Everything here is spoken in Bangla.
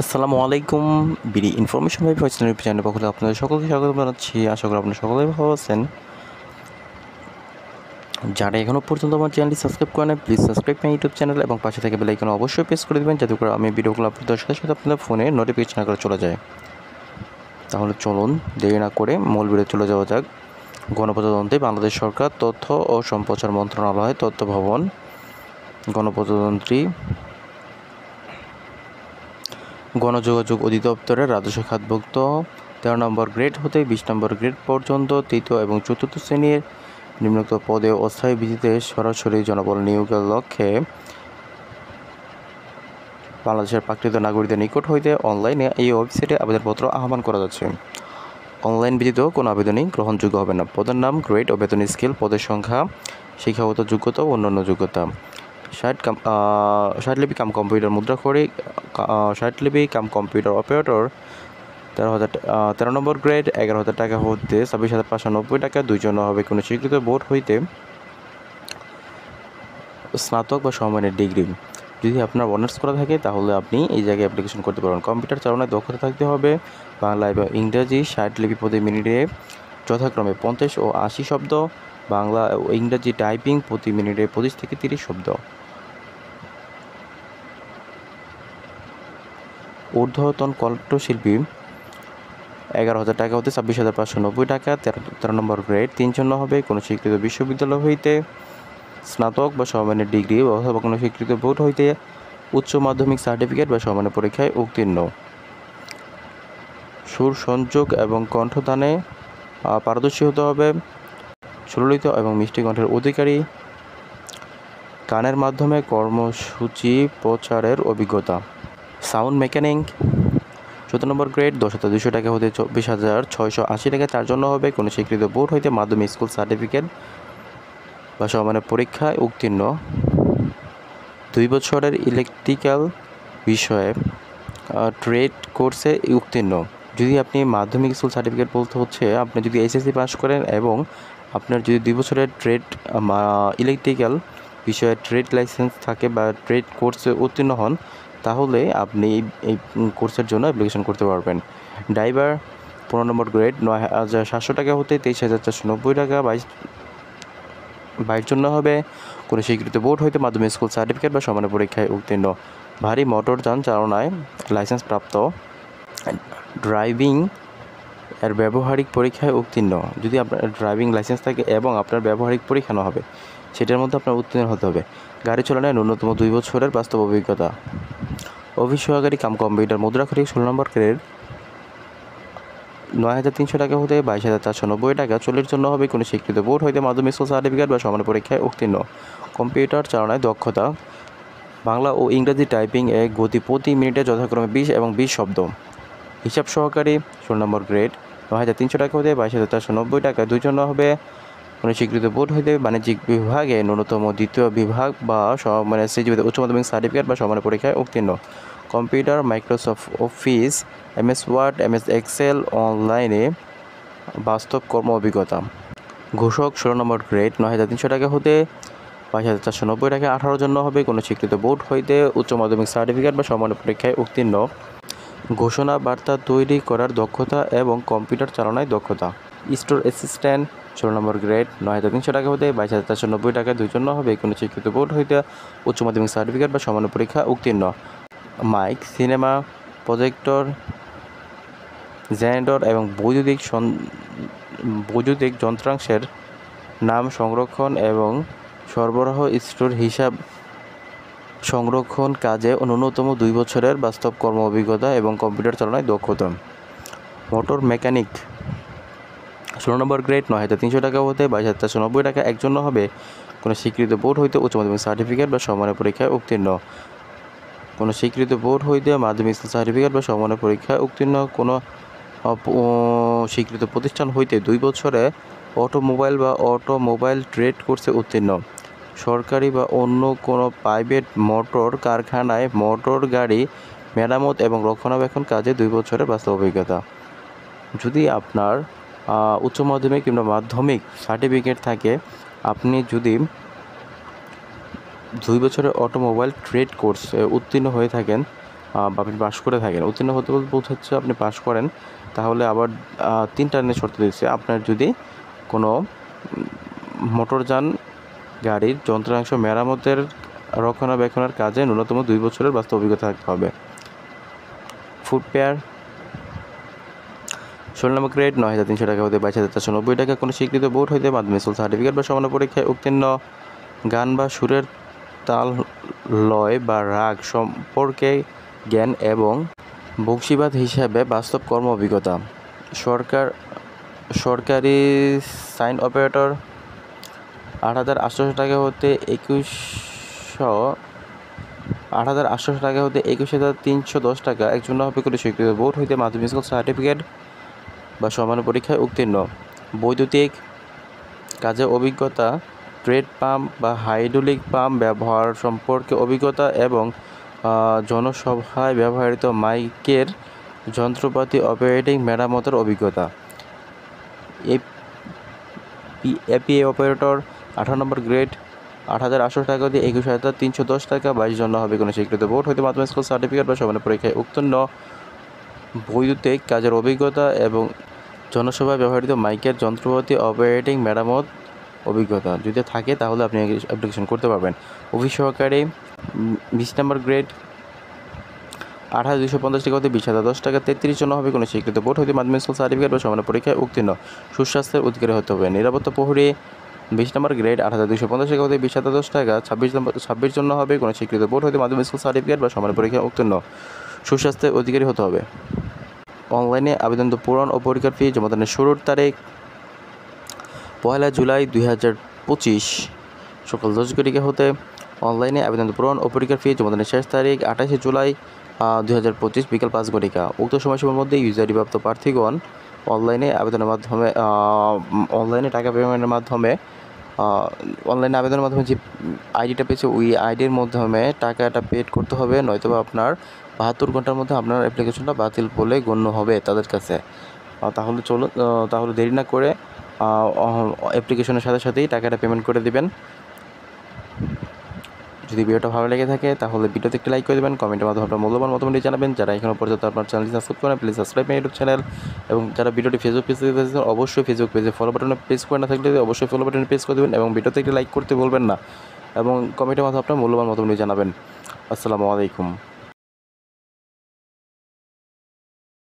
আসসালামু আলাইকুম। BD information by voice YouTube চ্যানেলের পক্ষ থেকে আপনাদের সকলকে স্বাগত জানাচ্ছি। আশা করি আপনারা সকলেই ভালো আছেন। যারা এখনও পর্যন্ত আমার চ্যানেলটি সাবস্ক্রাইব করেন please subscribe my YouTube channel এবং পাশে থেকে বেল আইকন অবশ্যই প্রেস করে দেবেন, যাতে করে আমি ভিডিওগুলো আপলোড দেওয়ার সাথে সাথে আপনাদের ফোনে নোটিফিকেশন আকারে চলে যায়। তাহলে চলুন দেরি না করে মূল ভিডিও চলে যাওয়া যাক। গণপ্রজাতন্ত্রী বাংলাদেশ সরকার তথ্য ও সম্প্রচার মন্ত্রণালয়, তথ্য ভবন, গণপ্রজাতন্ত্রী গণযোগাযোগ অধিদপ্তরের রাজস্ব খাতভুক্ত 13 নম্বর গ্রেড হতে 20 নম্বর গ্রেড পর্যন্ত তৃতীয় এবং চতুর্থ শ্রেণীর নিম্নোক্ত পদে অস্থায়ী ভিত্তিতে সরাসরি জনবল নিয়োগের লক্ষ্যে বাংলাদেশের প্রাকৃত নাগরিকদের নিকট হইতে অনলাইনে এই ওয়েবসাইটে আবেদনপত্র আহ্বান করা যাচ্ছে। অনলাইন ব্যতীত কোনো আবেদনই গ্রহণযোগ্য হবে না। পদের নাম, গ্রেড ও বেতন স্কেল, পদের সংখ্যা, শিক্ষাগত যোগ্যতা ও অন্যান্য যোগ্যতা। 60 লিপি কাম কম্পিউটার মুদ্রাক্ষরিক, 60 লিপি কাম কম্পিউটার অপারেটর 13 নম্বর গ্রেড 11,000 টাকা হতে 26,590 টাকা। দুইজন হবে কোনো স্বীকৃত বোর্ড হইতে স্নাতক বা সমমানের ডিগ্রি। যদি আপনার অনার্স করা থাকে তাহলে আপনি এই জায়গায় অ্যাপ্লিকেশন করতে পারবেন। কম্পিউটার চালনায় দক্ষতা থাকতে হবে। বাংলা এবং ইংরেজি 60 লিপি প্রতি মিনিটে যথাক্রমে 50 ও 80 শব্দ। বাংলা ও ইংরেজি টাইপিং প্রতি মিনিটে 25 থেকে 30 শব্দ। ঊর্ধ্বতন কণ্ঠশিল্পী 11,000 টাকা হতে 26,590 টাকা। 13 নম্বর গ্রেড 3 জন হবে কোনো স্বীকৃত বিশ্ববিদ্যালয় হইতে স্নাতক বা সমমানের ডিগ্রি অথবা কোনো স্বীকৃত বোর্ড হইতে উচ্চ মাধ্যমিক সার্টিফিকেট বা সমমানের পরীক্ষায় উত্তীর্ণ। সুর সংযোগ এবং কণ্ঠদানে পারদর্শী হতে হবে। সুললিত এবং মিষ্টি কণ্ঠের অধিকারী। গানের মাধ্যমে কর্মসূচি প্রচারের অভিজ্ঞতা। সাউন্ড মেকানিক 14 নম্বর গ্রেড 10,200 টাকা হতে 24,680 টাকা। 4 জন হবে কোনো স্বীকৃত বোর্ড হইতে মাধ্যমিক স্কুল সার্টিফিকেট বা সমমানের পরীক্ষায় উত্তীর্ণ। 2 বছরের ইলেকট্রিক্যাল বিষয়ে ট্রেড কোর্সে উত্তীর্ণ। যদি আপনি মাধ্যমিক স্কুল সার্টিফিকেট বলতে হচ্ছে আপনি যদি এসএসসি পাস করেন এবং আপনার যদি 2 বছরের ট্রেড ইলেকট্রিক্যাল বিষয়ে ট্রেড লাইসেন্স থাকে বা ট্রেড কোর্সে উত্তীর্ণ হন, তাহলে আপনি এই কোর্সের জন্য অ্যাপ্লিকেশন করতে পারবেন। ড্রাইভার 15 নম্বর গ্রেড 9,700 টাকা হতে 23,490 টাকা। 22 জন হবে কোনো স্বীকৃত বোর্ড হইতে মাধ্যমিক স্কুল সার্টিফিকেট বা সমানের পরীক্ষায় উত্তীর্ণ। ভারী মোটরযান চালনায় লাইসেন্স প্রাপ্ত। ড্রাইভিং এর ব্যবহারিক পরীক্ষায় উত্তীর্ণ। যদি আপনার ড্রাইভিং লাইসেন্স থাকে এবং আপনার ব্যবহারিক পরীক্ষা নেওয়া হবে, সেটার মধ্যে আপনার উত্তীর্ণ হতে হবে। গাড়ি চালনায় ন্যূনতম 2 বছরের বাস্তব অভিজ্ঞতা। অফিস সহকারী কাম কম্পিউটার মুদ্রাক্ষরিক 16 নম্বর গ্রেড 9,300 টাকা হতে 22,490 টাকা। 40 জন হবে কোনো স্বীকৃত বোর্ড হইতে মাধ্যমিক স্কুল সার্টিফিকেট বা সমান পরীক্ষায় উত্তীর্ণ। কম্পিউটার চালনায় দক্ষতা। বাংলা ও ইংরেজি টাইপিং এ গতি প্রতি মিনিটে যথাক্রমে 20 এবং 20 শব্দ। হিসাব সহকারী 16 নম্বর গ্রেড 9,300 টাকা হতে 22,490 টাকা। 2 জন হবে কোনো স্বীকৃত বোর্ড হইতে বাণিজ্যিক বিভাগে ন্যূনতম দ্বিতীয় বিভাগ বা সিজিপিতে উচ্চ মাধ্যমিক সার্টিফিকেট বা সমান পরীক্ষায় উত্তীর্ণ। Computer Microsoft office, MS word, MS excel অনলাইনে বাস্তব কর্ম অভিজ্ঞতা। ঘোষক 16 নম্বর গ্রেড 9,300 টাকা হতে 22,490 টাকা। 18 জন হবে কোনো স্বীকৃত বোর্ড হইতে উচ্চ মাধ্যমিক সার্টিফিকেট বা সমান পরীক্ষায় উত্তীর্ণ। ঘোষণা বার্তা তৈরি করার দক্ষতা এবং কম্পিউটার চালনায় দক্ষতা। স্টোর অ্যাসিস্ট্যান্ট 16 নম্বর গ্রেড 9,300 টাকা হতে 22,490 টাকা। 2 জন হবে কোনো স্বীকৃত বোর্ড হইতে উচ্চ মাধ্যমিক সার্টিফিকেট বা সমান পরীক্ষা উত্তীর্ণ। মাইক, সিনেমা, প্রজেক্টর, জেনারেটর এবং বৈদ্যুতিক যন্ত্রাংশের নাম সংরক্ষণ এবং সরবরাহ, স্টোর হিসাব সংরক্ষণ কাজে ন্যূনতম 2 বছরের বাস্তব কর্ম অভিজ্ঞতা এবং কম্পিউটার চালনায় দক্ষতা। মোটর মেকানিক 16 নম্বর গ্রেড 9,300 টাকা হতে 22,490 টাকা। 1 জন হবে কোনো স্বীকৃত বোর্ড হইতে উচ্চ মাধ্যমিক সার্টিফিকেট বা সমানের পরীক্ষায় উত্তীর্ণ। কোনো স্বীকৃত বোর্ড হইতে মাধ্যমিক সার্টিফিকেট বা সমানের পরীক্ষায় উত্তীর্ণ। কোনো স্বীকৃত প্রতিষ্ঠান হইতে 2 বছরে অটোমোবাইল ট্রেড কোর্সে উত্তীর্ণ। সরকারি বা অন্য কোনো প্রাইভেট মোটর কারখানায় মোটর গাড়ি মেরামত এবং রক্ষণাবেক্ষণ কাজে 2 বছরের বাস্তব অভিজ্ঞতা। যদি আপনার উচ্চ মাধ্যমিক কিংবা মাধ্যমিক সার্টিফিকেট থাকে, আপনি যদি 2 বছরের অটোমোবাইল ট্রেড কোর্সে উত্তীর্ণ হয়ে থাকেন, বা আপনি পাস করে থাকেন, উত্তীর্ণ হতে বলতে হচ্ছে আপনি পাস করেন, তাহলে আবার 3টা শর্ত দিচ্ছে। আপনার যদি কোনো মোটরযান গাড়ির যন্ত্রাংশ মেরামতের রক্ষণাবেক্ষণের কাজে ন্যূনতম 2 বছরের বাস্তব অভিজ্ঞতা থাকতে হবে। ফুটপেয়ার 16 নম্বর গ্রেড 9,300 টাকা হতে 22,490 টাকা। কোনো স্বীকৃত বোর্ড হইতে মাধ্যমিক স্কুল সার্টিফিকেট বা সমান পরীক্ষায় উত্তীর্ণ। গান বা সুরের তাল, লয় বা রাগ সম্পর্কে জ্ঞান এবং বংশীবাদ হিসাবে বাস্তব কর্ম অভিজ্ঞতা। সরকারি সাইন অপারেটর 8,800 টাকা হতে 21,310 টাকা। একজন হবে কোনো স্বীকৃত বোর্ড হইতে মাধ্যমিক স্কুল সার্টিফিকেট বা সমান পরীক্ষায় উত্তীর্ণ। বৈদ্যুতিক কাজে অভিজ্ঞতা, ট্রেড পাম্প বা হাইড্রোলিক পাম্প ব্যবহার সম্পর্কে অভিজ্ঞতা এবং জনসভায় ব্যবহৃত মাইকের যন্ত্রপাতি অপারেটিং মেরামতের অভিজ্ঞতা। এপিএ অপারেটর 18 নম্বর গ্রেড 8,800 টাকা দিয়ে 21,310 টাকা। 22 জন হবে কোনো স্বীকৃত বোর্ড হইতে মাধ্যমিক স্কুল সার্টিফিকেট বা সমান পরীক্ষায় উত্তীর্ণ। বৈদ্যুতিক কাজের অভিজ্ঞতা এবং জনসভায় ব্যবহৃত মাইকের যন্ত্রপাতি অপারেটিং মেরামত অভিজ্ঞতা যদি থাকে তাহলে আপনি অ্যাপ্লিকেশন করতে পারবেন। অফিস সহকারী 20 নম্বর গ্রেড 8,250 টাকা হতে 20,010 টাকা। 33 জন হবে কোনো স্বীকৃত বোর্ড হইতে মাধ্যমিক স্কুল সার্টিফিকেট বা সমান পরীক্ষায় উত্তীর্ণ। সুস্বাস্থ্যের অধিকারী হতে হবে। নিরাপত্তা প্রহরী 20 নম্বর গ্রেড 8,250 টাকা হতে 20,010 টাকা। 26 জন হবে কোনো স্বীকৃত বোর্ড হইতে মাধ্যমিক স্কুল সার্টিফিকেট বা সমান পরীক্ষায় উত্তীর্ণ। সুস্বাস্থ্যের অধিকারী হতে হবে। অনলাইনে আবেদন পূরণ ও পরীক্ষার ফি জমাদানের শুরুর তারিখ 1 জুলাই 2025 সকাল 10 ঘটিকা হতে। অনলাইনে আবেদন পূরণ ও পরীক্ষার ফি জমাদানের শেষ তারিখ 28 জুলাই 2025 বিকাল 5 ঘটিকা। উক্ত সময়সীমার মধ্যে ইউজারিপ্রাপ্ত প্রার্থীগণ অনলাইনে আবেদনের মাধ্যমে অনলাইনে টাকা পেমেন্টের মাধ্যমে অনলাইনে আবেদনের মাধ্যমে যে আইডিটা পেয়েছে ওই আইডির মাধ্যমে টাকাটা পেড করতে হবে, নয়তোবা আপনার 72 ঘন্টার মধ্যে আপনার অ্যাপ্লিকেশনটা বাতিল বলে গণ্য হবে তাদের কাছে। তাহলে দেরি না করে অ্যাপ্লিকেশনের সাথে সাথেই টাকাটা পেমেন্ট করে দিবেন। যদি ভিডিওটা ভালো লেগে থাকে তাহলে ভিডিওতে একটি লাইক করে দেবেন, কমেন্টের মাধ্যমে আপনার মূল্যবান মতামত জানাবেন। যারা এখনও পর্যন্ত আপনার চ্যানেলটি সাবস্ক্রাইব করেন please subscribe my YouTube channel, এবং যারা ভিডিওটি ফেসবুক পেজে দেখছেন অবশ্যই ফেসবুক পেজে ফলো বাটনে প্রেস করে না থাকলে অবশ্যই ফলো বাটনে প্রেস করে দেবেন এবং ভিডিওতে একটি লাইক করতে বলবেন না এবং কমেন্টের মাধ্যমে আপনার মূল্যবান মতামত জানাবেন। আসসালামু আলাইকুম।